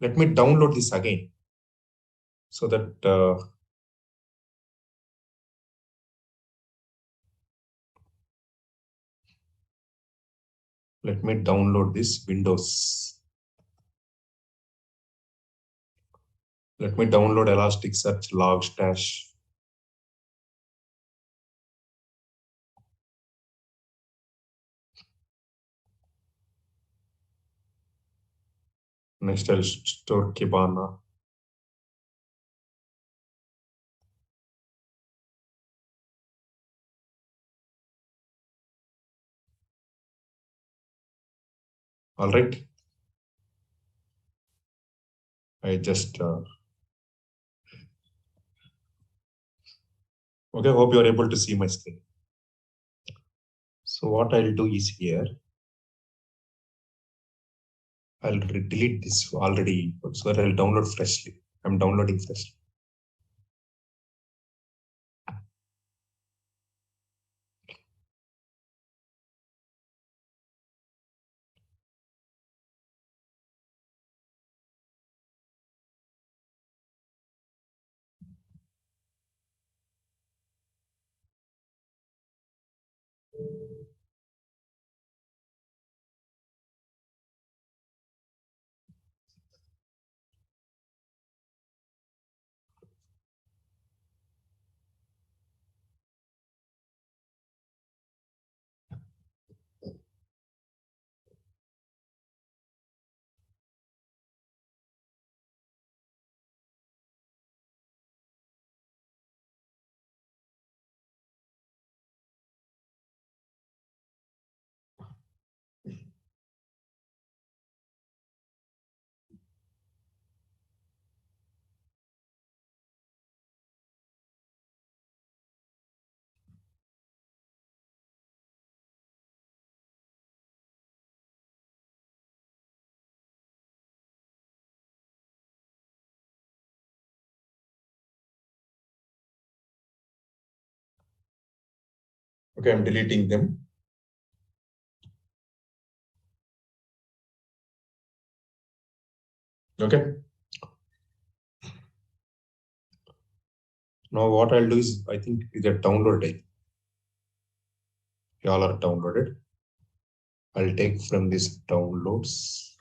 Let me download this again so that let me download this Windows. Let me download Elasticsearch Logstash. Next, I'll store Kibana. All right. I just okay. Hope you are able to see my screen. So what I'll do is here, I'll delete this already so that I'll download freshly. I'm downloading freshly. Okay, I'm deleting them. Okay. Now what I'll do is, I think you get downloaded. You all are downloaded. I'll take from this downloads.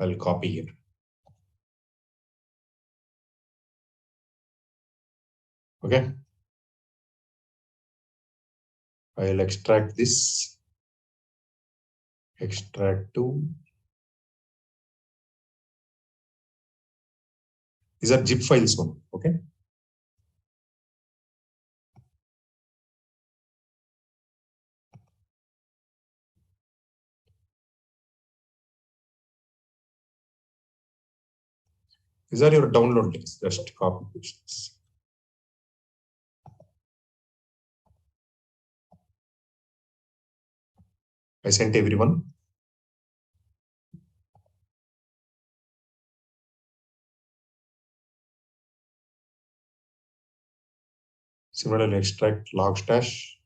I'll copy it. Okay. I'll extract this. Extract to. These are zip files one. Okay. These are your download links. Just copy this. I sent everyone. Similarly, extract Logstash.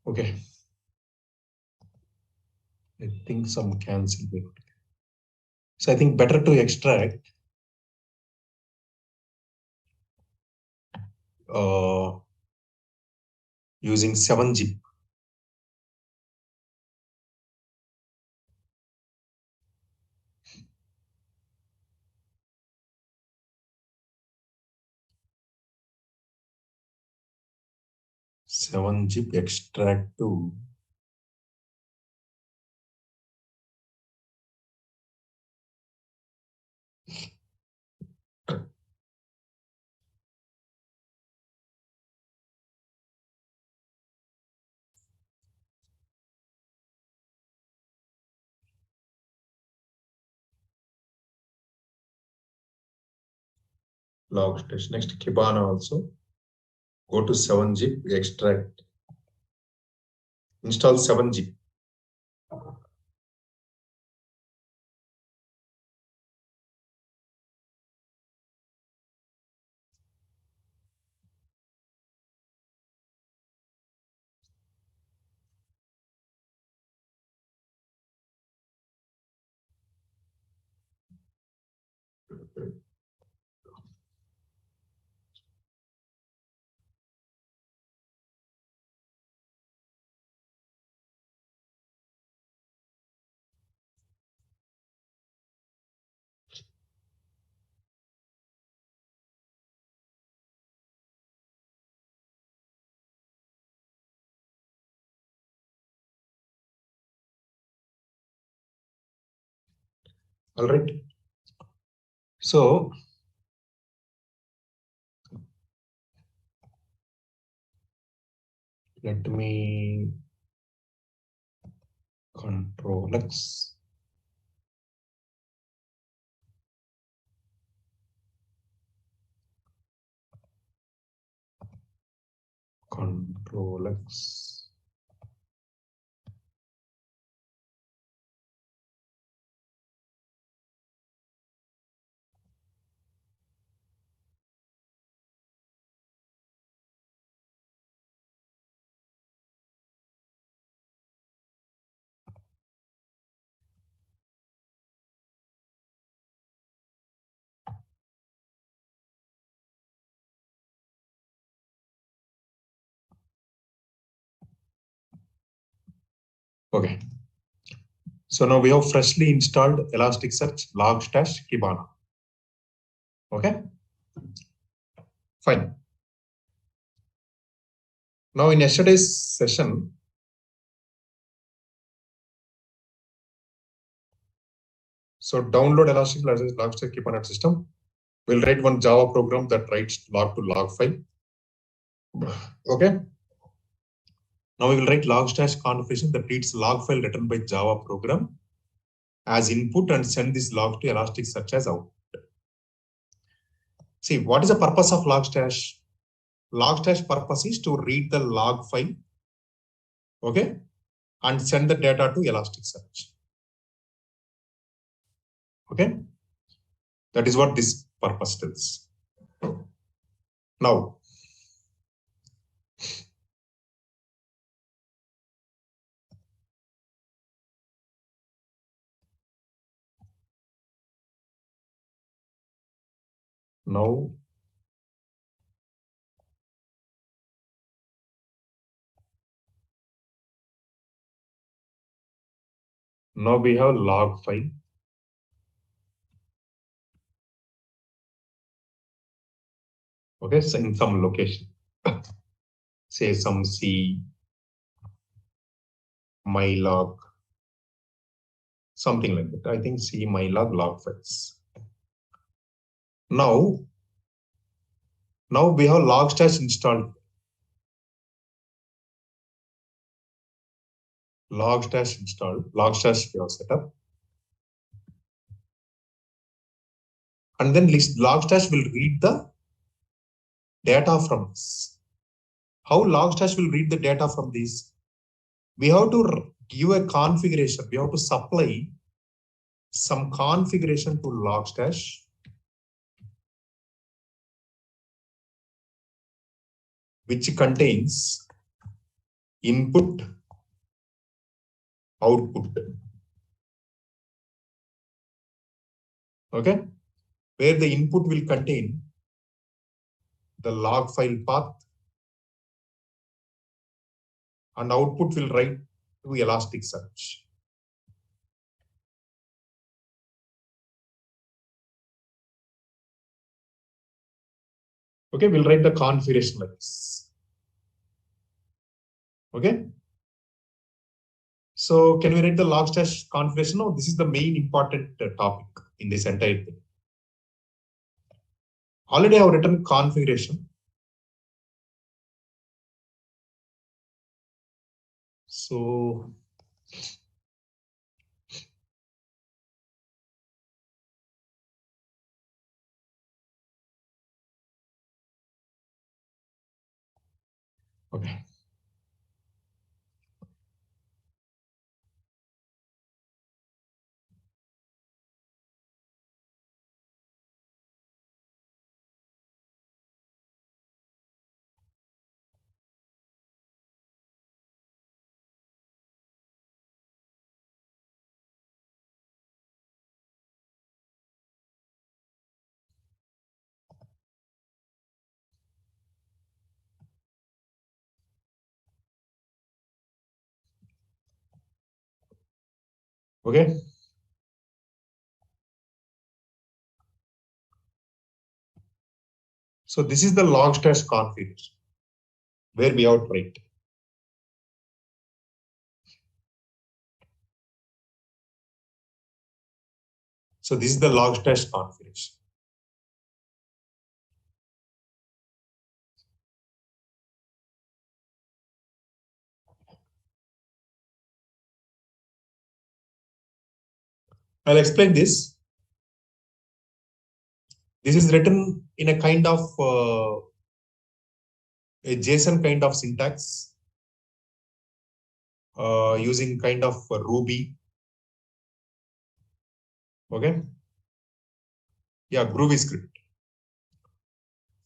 Okay. I think some cancel. So I think better to extract using 7-zip. 7-zip extract to log stash. Next, Kibana also. Go to 7-zip extract. Install 7-zip. All right. So let me Control X. Control X. Okay. So now we have freshly installed Elasticsearch, Logstash, Kibana. Okay. Fine. Now in yesterday's session, so download Elasticsearch, Logstash, Kibana system. We'll write one Java program that writes log to log file. Okay. Now we will write logstash configuration that reads log file written by Java program as input and send this log to Elasticsearch as output. See, what is the purpose of logstash? Logstash purpose is to read the log file, okay, and send the data to Elasticsearch. Okay, that is what this purpose does. Now, now we have log file. Okay, so in some location, say some C, my log, something like that. I think C, my log files. Now we have logstash installed. Logstash installed. Logstash we have set up. And then logstash will read the data from this. How logstash will read the data from this? We have to give a configuration. We have to supply some configuration to logstash which contains input, output. Okay, where the input will contain the log file path and output will write to Elasticsearch. Okay, we'll write the configuration like this. Okay. So can we write the logstash configuration? No, this is the main important topic in this entire thing. Already I have written configuration. So okay. Okay. So this is the logstash configuration where we have to write. So this is the logstash configuration. I'll explain this. This is written in a kind of a JSON kind of syntax using kind of Ruby. Okay. Yeah, Groovy script.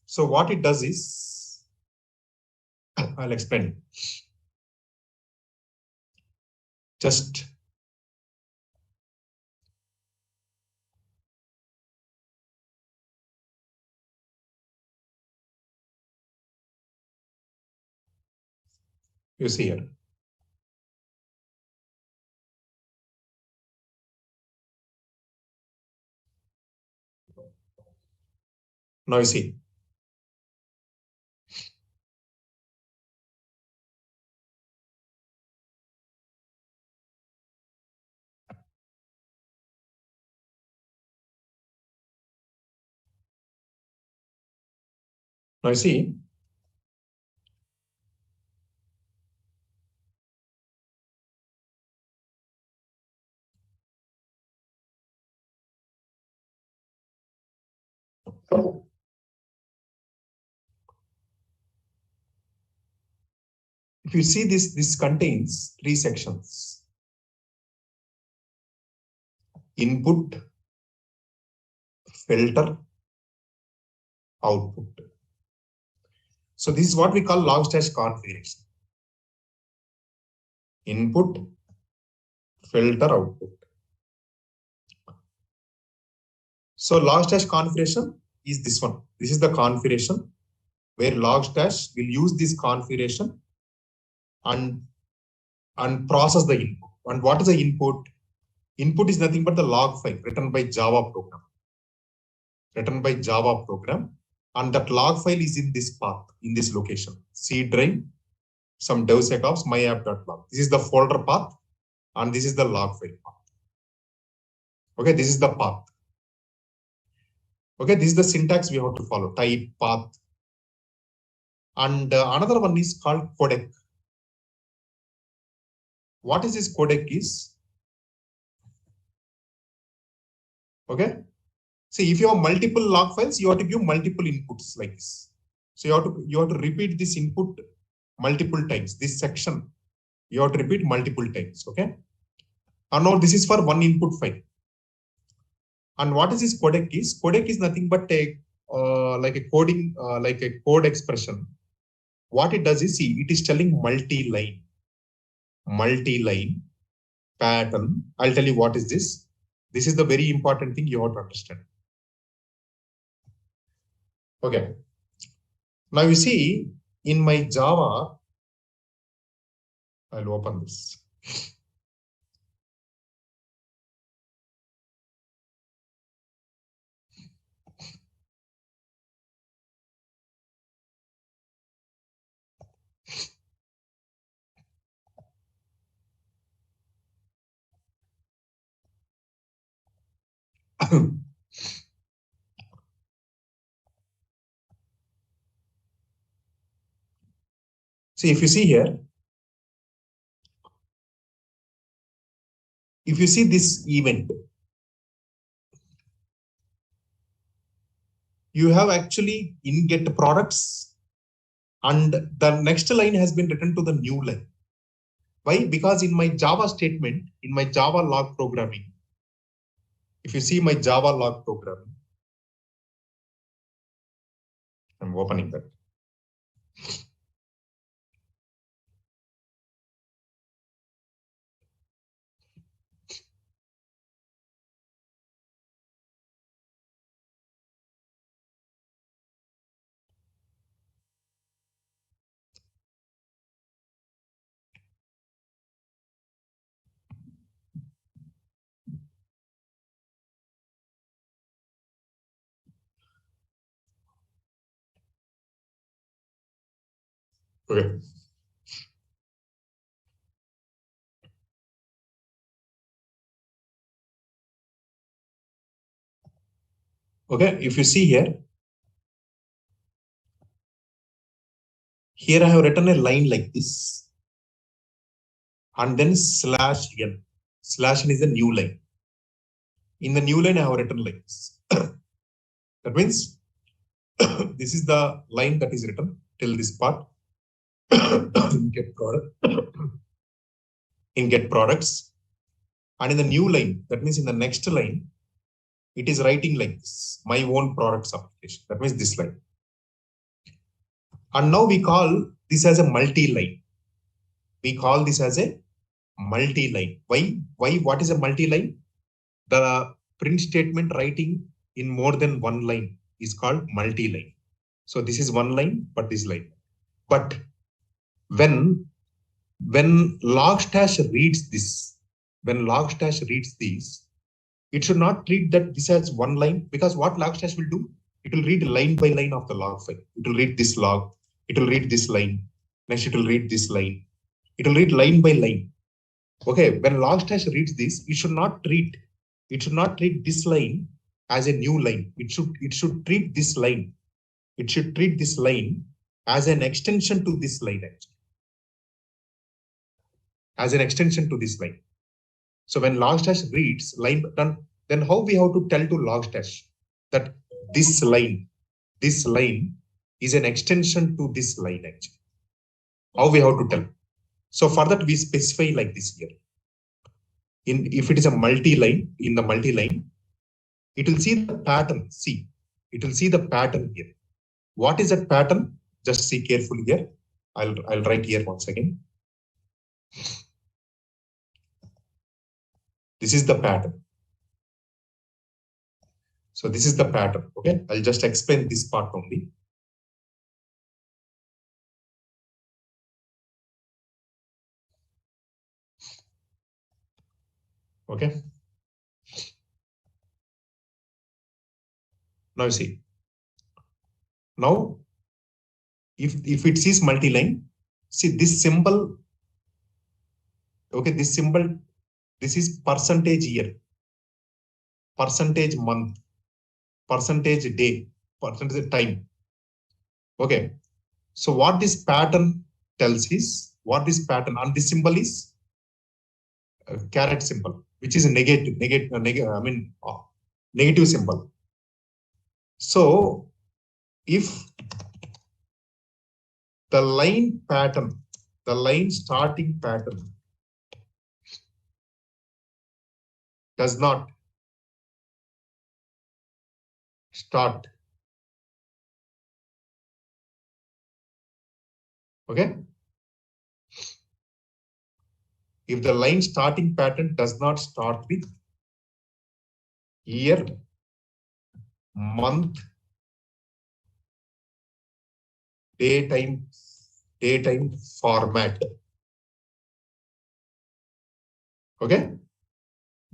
So what it does is, I'll explain. Just you see here. Now you see. Now you see. If you see this, this contains three sections: input, filter, output. So this is what we call logstash configuration. Input, filter, output. So logstash configuration is this one. This is the configuration where logstash will use this configuration and process the input. And what is the input? Input is nothing but the log file written by Java program. And that log file is in this path, in this location. C drive, some DevSecOps, myapp.log. This is the folder path, and this is the log file path. Okay, this is the path. Okay, this is the syntax we have to follow: type, path. And another one is called codec. What is this codec is? Okay. See, if you have multiple log files, you have to give multiple inputs like this. So you have to repeat this input multiple times. This section you have to repeat multiple times. Okay. And now this is for one input file. And what is this codec is? Codec is nothing but a like a coding like a code expression. What it does is, see, it is telling multi-line pattern. I'll tell you what is this. This is the very important thing you have to understand. Okay. Now you see in my Java, I'll open this. See, if you see here, if you see this event, you have actually in get products, and the next line has been written to the new line. Why? Because in my Java statement, in my Java log programming, if you see my Java log programming, I'm opening that. Okay. Okay, if you see here, here I have written a line like this, and then slash n. Slash n is a new line. In the new line, I have written like this. That means this is the line that is written till this part. Get product. In get products. And in the new line, that means in the next line, it is writing like this, my own products application. That means this line. And now we call this as a multi-line. We call this as a multi-line. Why? What is a multi-line? The print statement writing in more than one line is called multi-line. So this is one line, but this line. But when logstash reads this, it should not treat that this as one line, because what logstash will do, it will read line by line of the log file. It will read this log, it will read this line, next it will read this line. It will read line by line. Okay, when logstash reads this, it should not treat this line as a new line. It should treat this line. It should treat this line as an extension to this line, actually. As an extension to this line. So when logstash reads line, then how we have to tell to logstash that this line is an extension to this line, actually. How we have to tell? So for that, we specify like this here. If it is a multi-line, in the multi-line, it will see the pattern. See, it will see the pattern here. What is that pattern? Just see carefully here. I'll write here once again. This is the pattern. So this is the pattern. Okay, I'll just explain this part only. Okay. Now you see. Now, if it sees multi-line, see this symbol. Okay, this symbol. This is percentage year, percentage month, percentage day, percentage time. Okay. So what this pattern tells is, what this pattern, and this symbol is a caret symbol, which is a negative symbol. So if the line pattern, the line starting pattern does not start. Okay. If the line starting pattern does not start with year, month, daytime format. Okay.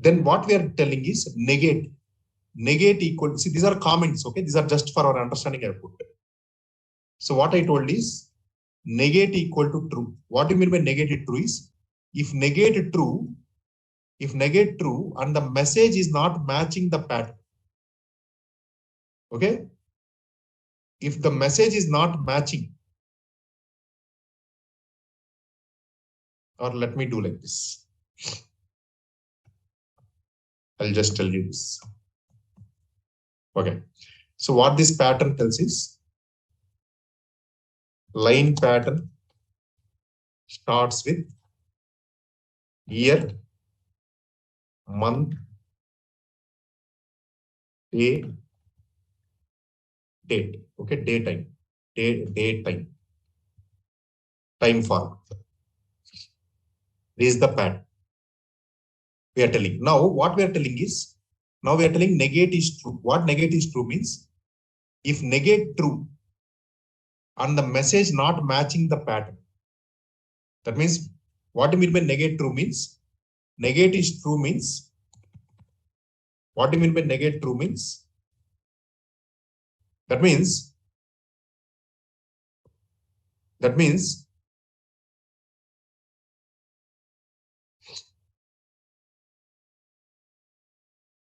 Then what we are telling is negate equal. See, these are comments. Okay. These are just for our understanding. I put. So what I told is negate equal to true. What do you mean by negate true is, if negate true and the message is not matching the pattern. Okay. If the message is not matching, or let me do like this. I'll just tell you this. Okay. So what this pattern tells is line pattern starts with year, month, day, date. Okay, daytime, daytime, time format. This is the pattern we are telling. Now, what we are telling is, now we are telling negate is true. What negate is true means, if negate true and the message not matching the pattern, that means what do you mean by negate true means? Negate is true means, what do you mean by negate true means? That means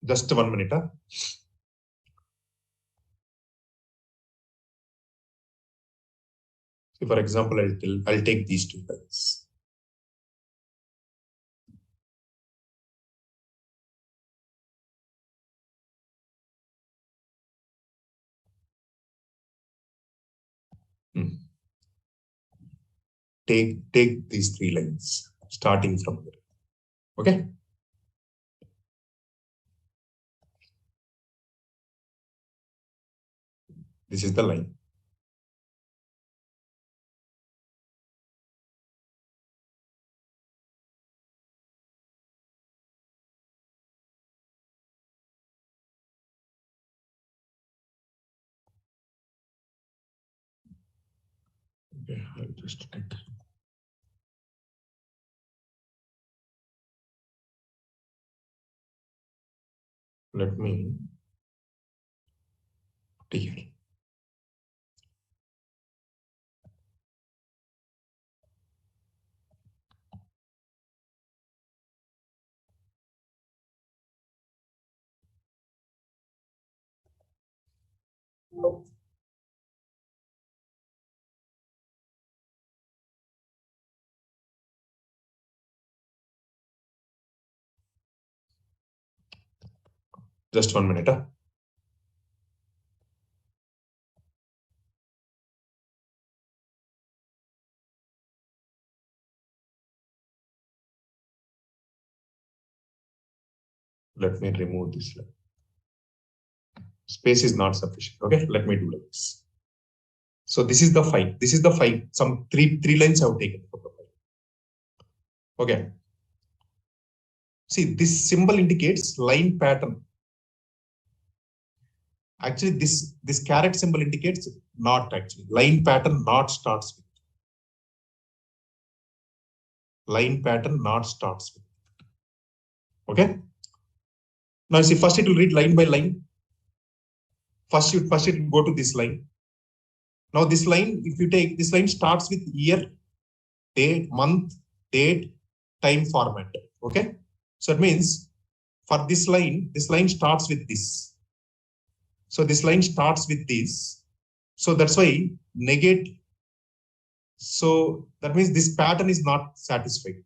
just 1 minute. So for example, I'll take these two lines. Take these 3 lines starting from here. Okay. This is the line. Okay, I'll just take. Let me put here. Just 1 minute. Let me remove this line. Space is not sufficient. Okay, let me do like this. So this is the file. This is the file. Some three lines I have taken from the file. Okay. See, this symbol indicates line pattern. Actually, this caret symbol indicates not actually. Line pattern not starts with. Line pattern not starts with. Okay. Now see, first it will read line by line. First it will go to this line. Now this line, if you take this line starts with year, date, month, date, time format. Okay. So it means for this line starts with this. So this line starts with this. So that's why negate. So that means this pattern is not satisfied.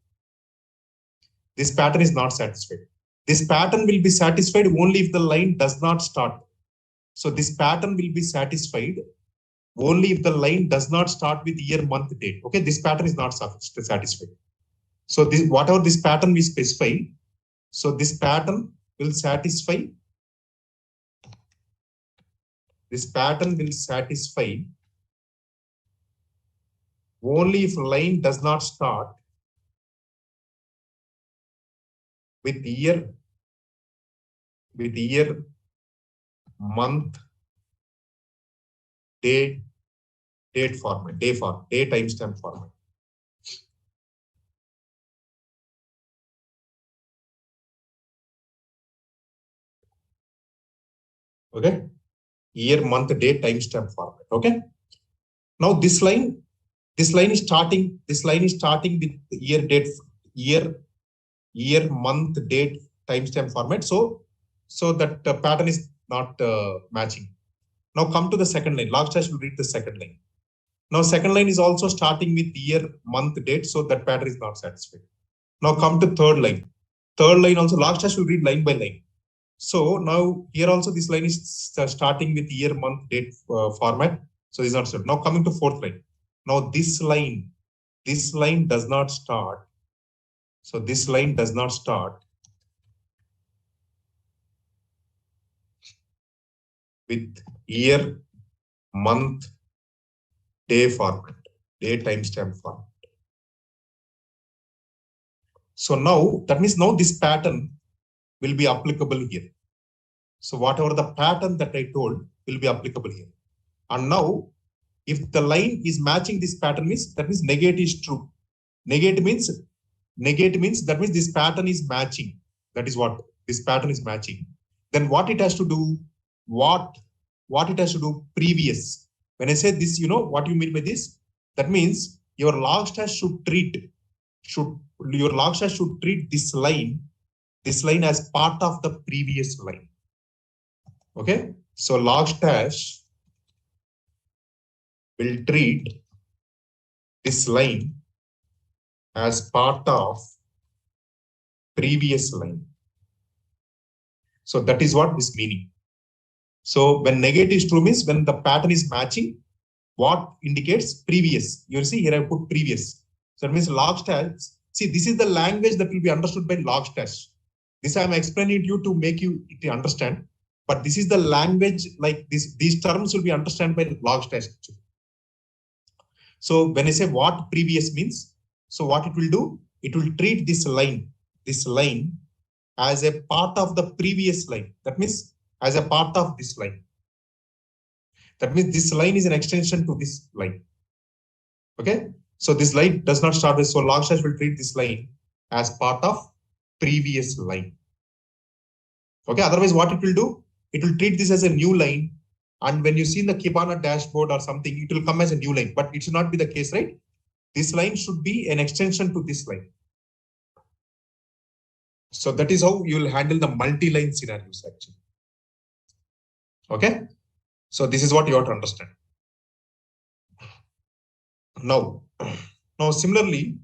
This pattern is not satisfied. This pattern will be satisfied only if the line does not start. So this pattern will be satisfied only if the line does not start with year, month, date. Okay, this pattern is not satisfied. So this, whatever this pattern we specify, so this pattern will satisfy. This pattern will satisfy only if line does not start with year, month, date format, day timestamp format. Okay, year, month, date, timestamp format. Okay. Now this line is starting with year, date, year, month, date, timestamp format. So that pattern is not matching. Now come to the second line. Log stash will read the second line. Now second line is also starting with year, month, date, so that pattern is not satisfied. Now come to third line. Third line also log stash will read line by line. So now here also this line is starting with year, month, date format. So this is not set. Now coming to fourth line. Now this line does not start. So this line does not start with year, month, day format, day timestamp format. So now that means now this pattern will be applicable here. So whatever the pattern that I told will be applicable here. And now if the line is matching this pattern means that means negate is true. Negate means that means this pattern is matching. That is what this pattern is matching. Then what it has to do, what it has to do previous. When I say this, you know what you mean by this? That means your log stash should treat this line as part of the previous line. Okay, so log stash will treat this line as part of previous line. So that is what this meaning. So when negate is true means when the pattern is matching, what indicates previous. You see here I put previous. So that means log stash. See, this is the language that will be understood by log stash. This I am explaining to you to make you to understand. But this is the language like this. These terms will be understood by log stash. So when I say what previous means, so what it will do, it will treat this line as a part of the previous line. That means as a part of this line. That means this line is an extension to this line. Okay. So this line does not start with, so log stash will treat this line as part of previous line. Okay. Otherwise, what it will do, it will treat this as a new line. And when you see in the Kibana dashboard or something, it will come as a new line, but it should not be the case, right? This line should be an extension to this line. So that is how you will handle the multi-line scenarios actually. Okay. So this is what you have to understand. Now similarly,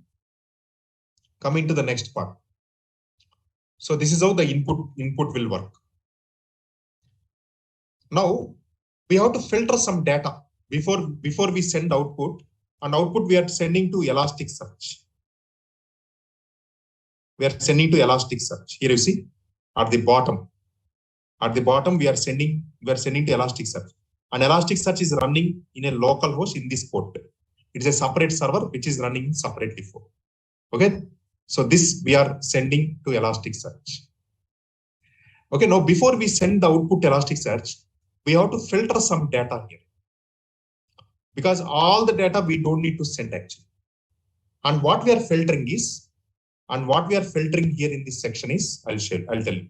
coming to the next part. So this is how the input will work. Now we have to filter some data before we send output, and output we are sending to Elasticsearch. We are sending to Elasticsearch. Here you see at the bottom. At the bottom we are sending to Elasticsearch. And Elasticsearch is running in a local host in this port. It is a separate server which is running separately for. Okay. So this we are sending to Elasticsearch. Okay. Now before we send the output to Elasticsearch, we have to filter some data here. Because all the data we don't need to send actually. And what we are filtering here in this section is, I'll tell you.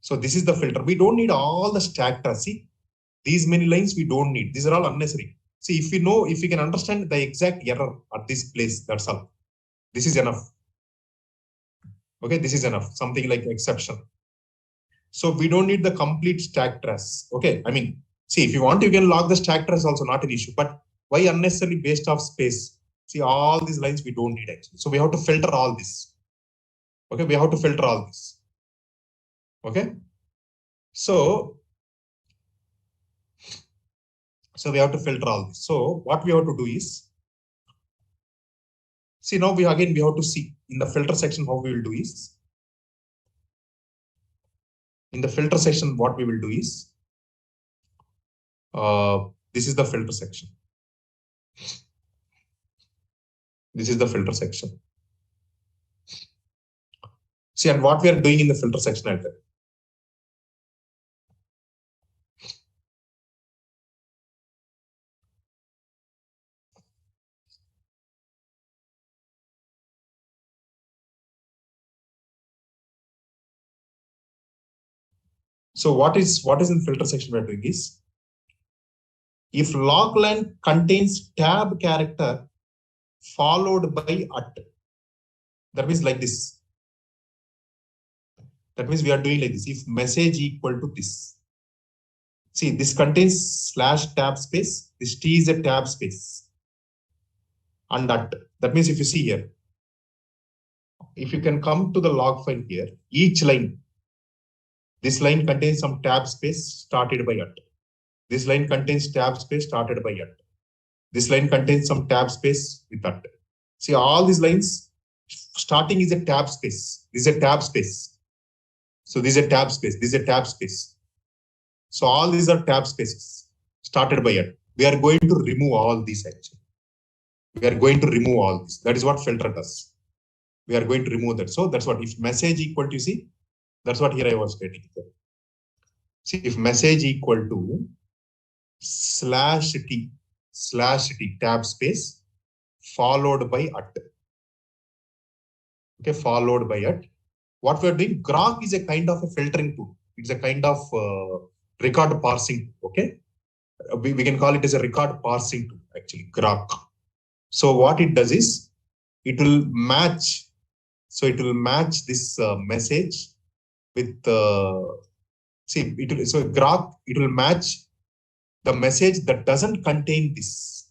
So this is the filter. We don't need all the stack trace. See, these many lines we don't need. These are all unnecessary. See, if we can understand the exact error at this place, that's all. This is enough. Okay, this is enough. Something like exception. So we don't need the complete stack trace. Okay, I mean, see, if you want, you can log the stack trace also, not an issue. But why unnecessarily waste of space? See, all these lines we don't need actually. So we have to filter all this. Okay, we have to filter all this. Okay, so we have to filter all this. So what we have to do is, see, now we have to see in the filter section how we will do is, in the filter section what we will do is, this is the filter section. This is the filter section. See, and what we are doing in the filter section, I'll tell you. So what is in filter section we are doing is, if log line contains tab character followed by at, that means like this. That means we are doing like this. If message equal to this. See, this contains slash tab space. This T is a tab space. And that means if you see here, if you can come to the log file here, each line, this line contains some tab space started by at. This line contains tab space started by at. This line contains some tab space with at. See, all these lines starting is a tab space. This is a tab space. So this is a tab space. This is a tab space. So all these are tab spaces started by at. We are going to remove all these actually. We are going to remove all this. That is what filter does. We are going to remove that. So that's what if message equal to, see, that's what here I was getting. See, if message equal to slash t tab space followed by at. Okay, followed by at. What we are doing, grok is a kind of a filtering tool. It's a kind of record parsing. Okay, we can call it as a record parsing tool actually, grok. So what it does is it will match. So it will match this message with see it will, so grok, it will match the message that doesn't contain this.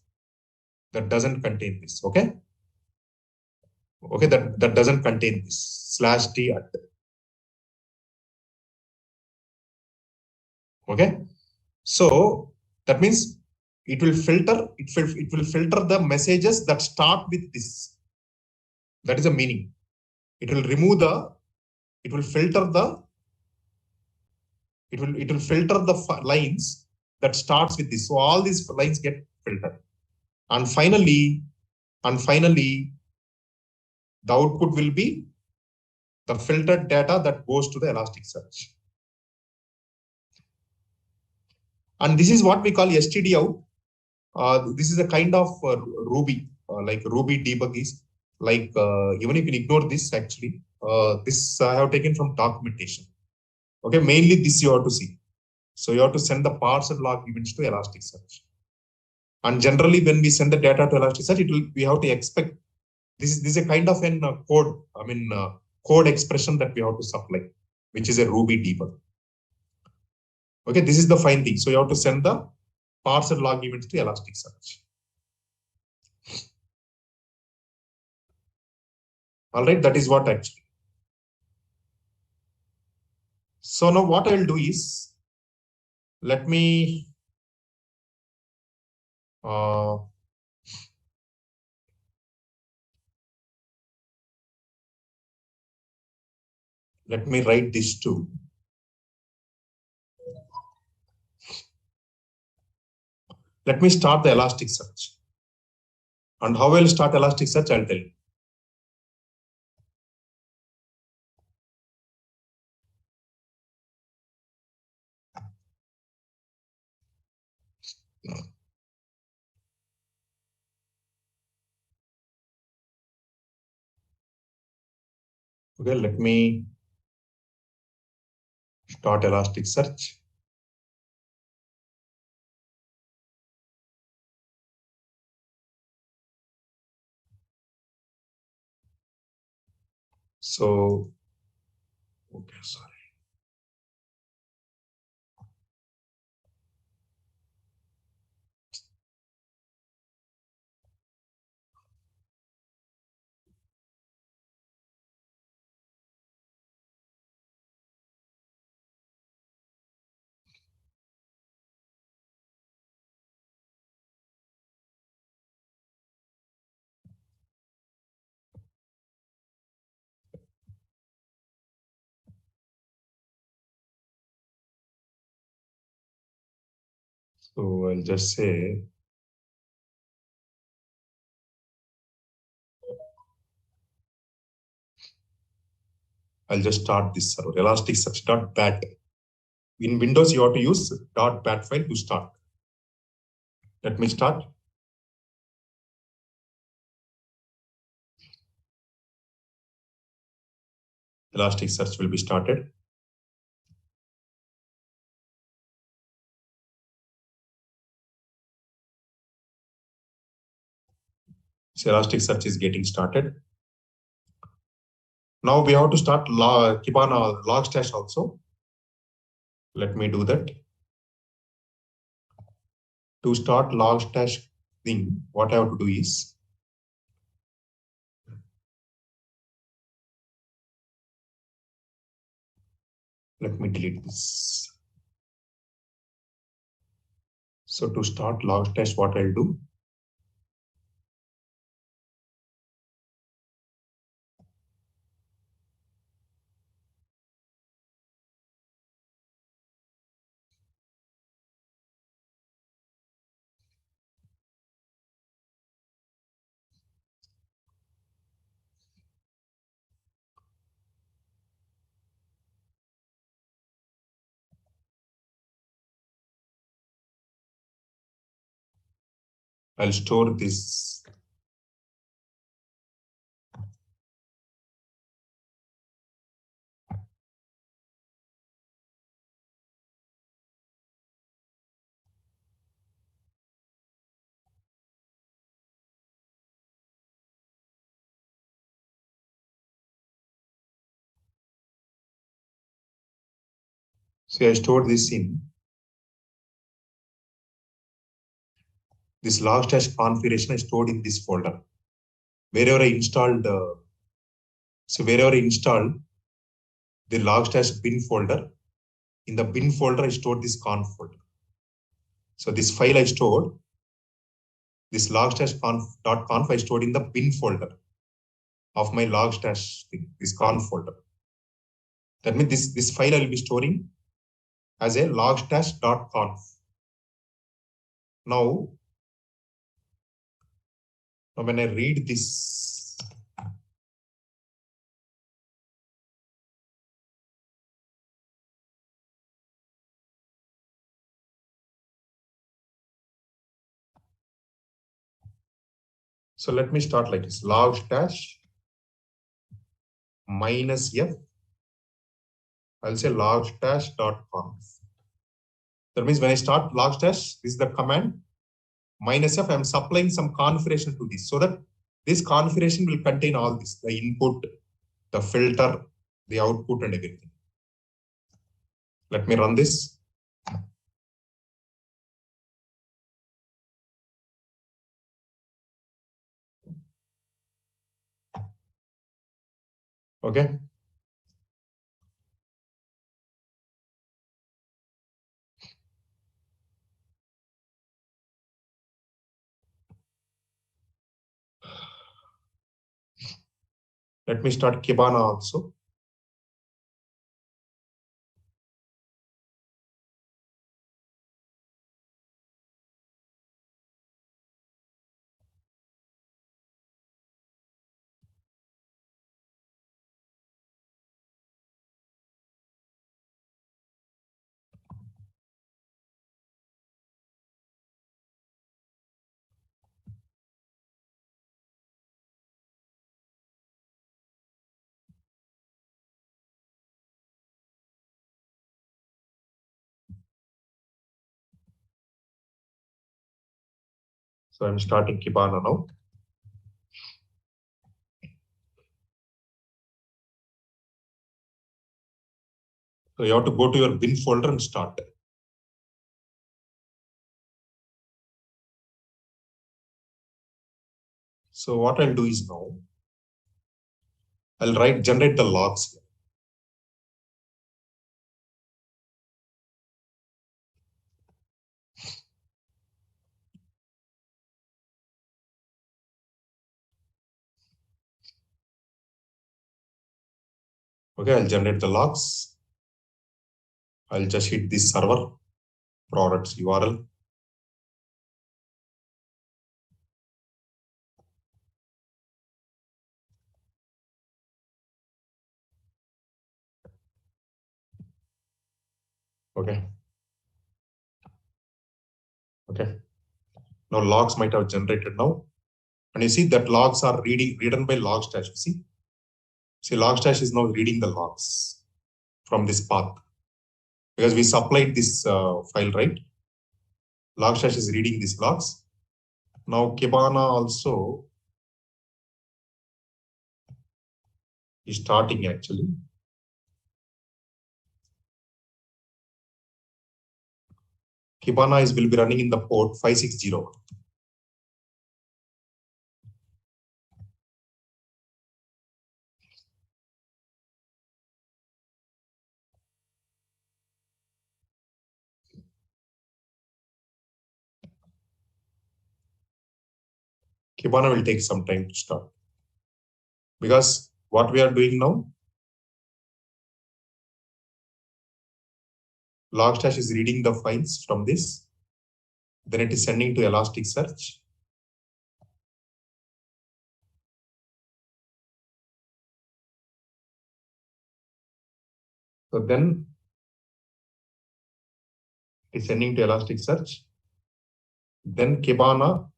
That doesn't contain this. Okay. Okay, that doesn't contain this slash t at. Okay. So that means it will filter, it will filter the messages that start with this. That is the meaning. It will remove the, it will filter the, it will filter the lines that starts with this. So all these lines get filtered. And finally, the output will be the filtered data that goes to the Elasticsearch. And this is what we call std out. This is a kind of Ruby, like Ruby debug is like, even if you ignore this actually, this I have taken from documentation. Okay, mainly this you have to see. So you have to send the parsed log events to Elasticsearch. And generally when we send the data to Elasticsearch, we have to expect, this is a kind of an code, code expression that we have to supply, which is a Ruby debug. Okay, this is the fine thing. So you have to send the parsed log events to Elasticsearch. All right, that is what actually. So now what I will do is, let me write this too. Let me start the Elasticsearch. And how I will start Elasticsearch, I'll tell you. Okay, let me start Elasticsearch. So, okay, sorry. So I'll just say, I'll just start this server, elasticsearch.bat. In Windows, you have to use .bat file to start. Let me start. Elasticsearch will be started. So Elasticsearch is getting started. Now we have to start Kibana Logstash also. Let me do that. To start logstash thing, what I have to do is let me delete this. So to start logstash, what I'll do, I'll store this. So I stored this in this logstash configuration. I stored in this folder. Wherever I installed, wherever I installed the logstash bin folder, in the bin folder, I stored this conf folder. So this file I stored, this logstash conf.conf, I stored in the bin folder of my logstash thing, this conf folder. That means this file I will be storing as a logstash.conf. Now when I read this, so let me start like this: logstash -f. I'll say logstash.conf. That means when I start logstash, this is the command -f. I'm supplying some configuration to this so that this configuration will contain all this: the input, the filter, the output, and everything. Let me run this. Okay. Let me start Kibana also. So I'm starting Kibana now. So you have to go to your bin folder and start. So what I'll do is now, I'll generate the logs here. Okay, I'll generate the logs. I'll just hit this server products URL. Okay. Okay. Now logs might have generated now. And you see that logs are written by logstash. You see, logstash is now reading the logs from this path because we supplied this file, right? Logstash is reading these logs. Now Kibana also is starting actually. Kibana will be running in the port 560. Kibana will take some time to start. Because what we are doing now, Logstash is reading the files from this. Then it is sending to Elasticsearch. So then it is sending to Elasticsearch. Then Kibana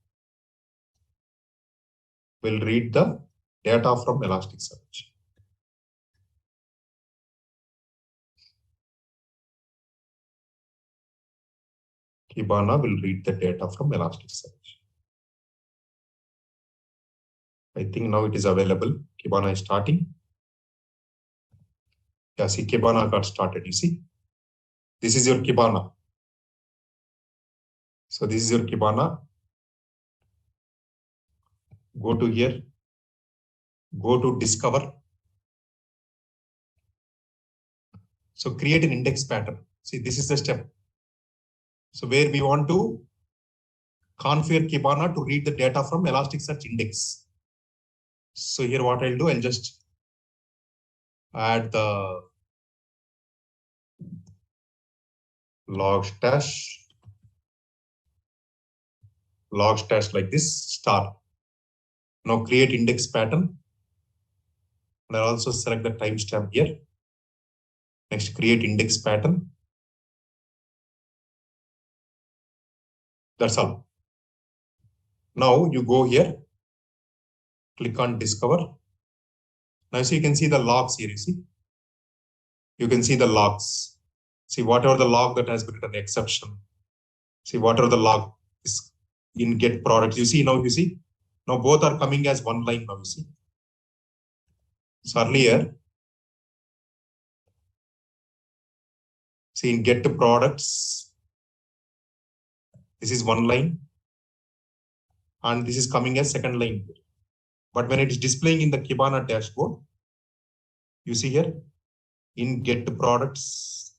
will read the data from Elasticsearch. Kibana will read the data from Elasticsearch. I think now it is available. Kibana is starting. Yeah, see, Kibana got started. You see, this is your Kibana. So this is your Kibana. Go to here. Go to discover. So create an index pattern. See, this is the step. So where we want to configure Kibana to read the data from Elasticsearch index. So here what I'll do, I'll just add the Logstash like this, star. Now create index pattern. And I'll also select the timestamp here. Next, create index pattern. That's all. Now you go here, click on discover. Now so you can see the logs here, you see. You can see the logs. See whatever the log that has been written exception. See whatever the log is in get product. You see now, you see. Now both are coming as one line now, you see. So earlier, see in get products, this is one line. And this is coming as second line here. But when it is displaying in the Kibana dashboard, you see here, in get products,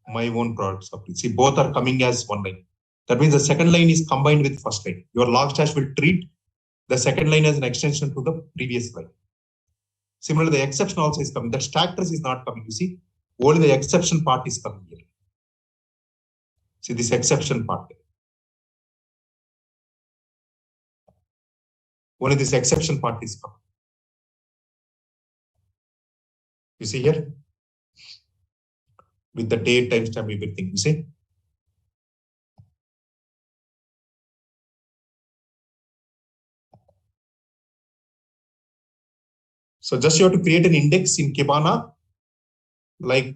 my own products. See, both are coming as one line. That means the second line is combined with first line. Your Logstash will treat the second line as an extension to the previous line. Similarly, the exception also is coming. The stack trace is not coming. You see, only the exception part is coming here. See this exception part. Only this exception part is coming. You see here, with the date, timestamp, everything. You see. So just you have to create an index in Kibana, like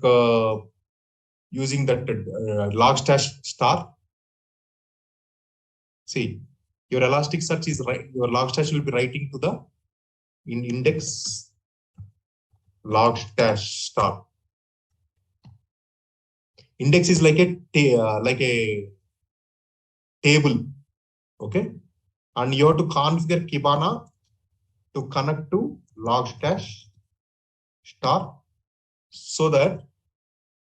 using that Logstash star. See, your Elasticsearch is right. Your Logstash will be writing to the index Logstash star. Index is like a table, okay? And you have to configure Kibana to connect to Logstash star so that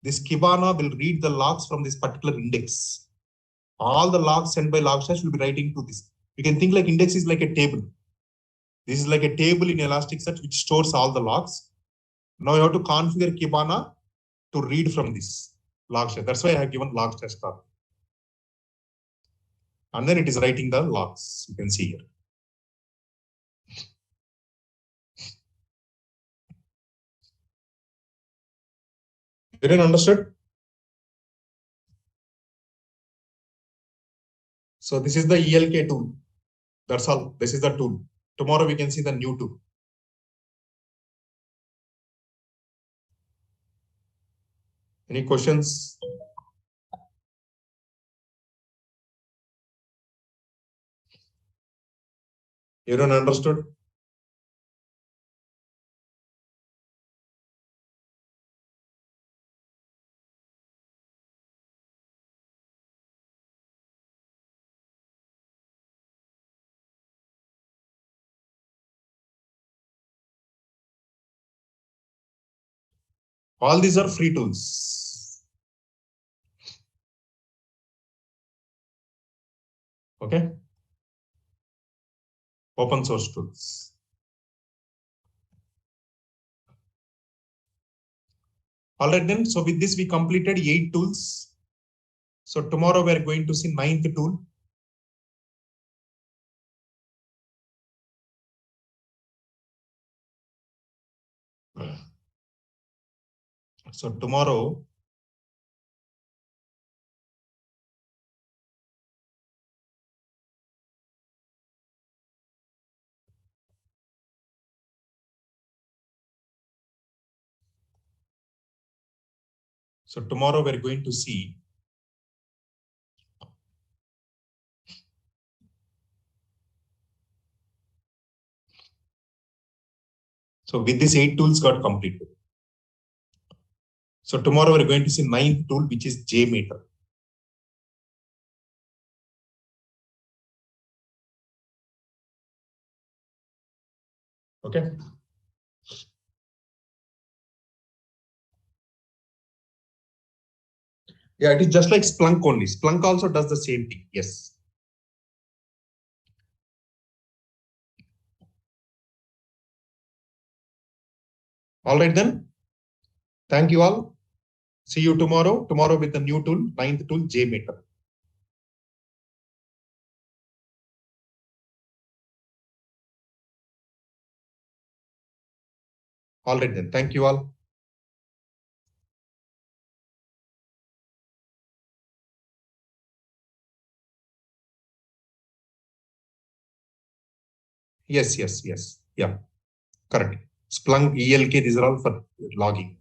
this Kibana will read the logs from this particular index. All the logs sent by Logstash will be writing to this. You can think like index is like a table. This is like a table in Elasticsearch which stores all the logs. Now you have to configure Kibana to read from this Logstash. That's why I have given Logstash star. And then it is writing the logs. You can see here. You didn't understood? So this is the ELK tool. That's all. This is the tool. Tomorrow we can see the new tool. Any questions? You don't understood? All these are free tools. Okay. Open source tools. All right then. So with this, we completed 8 tools. So tomorrow we are going to see 9th tool. So tomorrow, we're going to see so with this 8 tools got completed. So tomorrow we're going to see 9th tool, which is JMeter. Okay. Yeah, it is just like Splunk only. Splunk also does the same thing. Yes. All right then. Thank you all. See you tomorrow. Tomorrow with the new tool, 9th tool, JMeter. All right then. Thank you all. Yes. Yeah. Correct. Splunk, ELK, these are all for logging.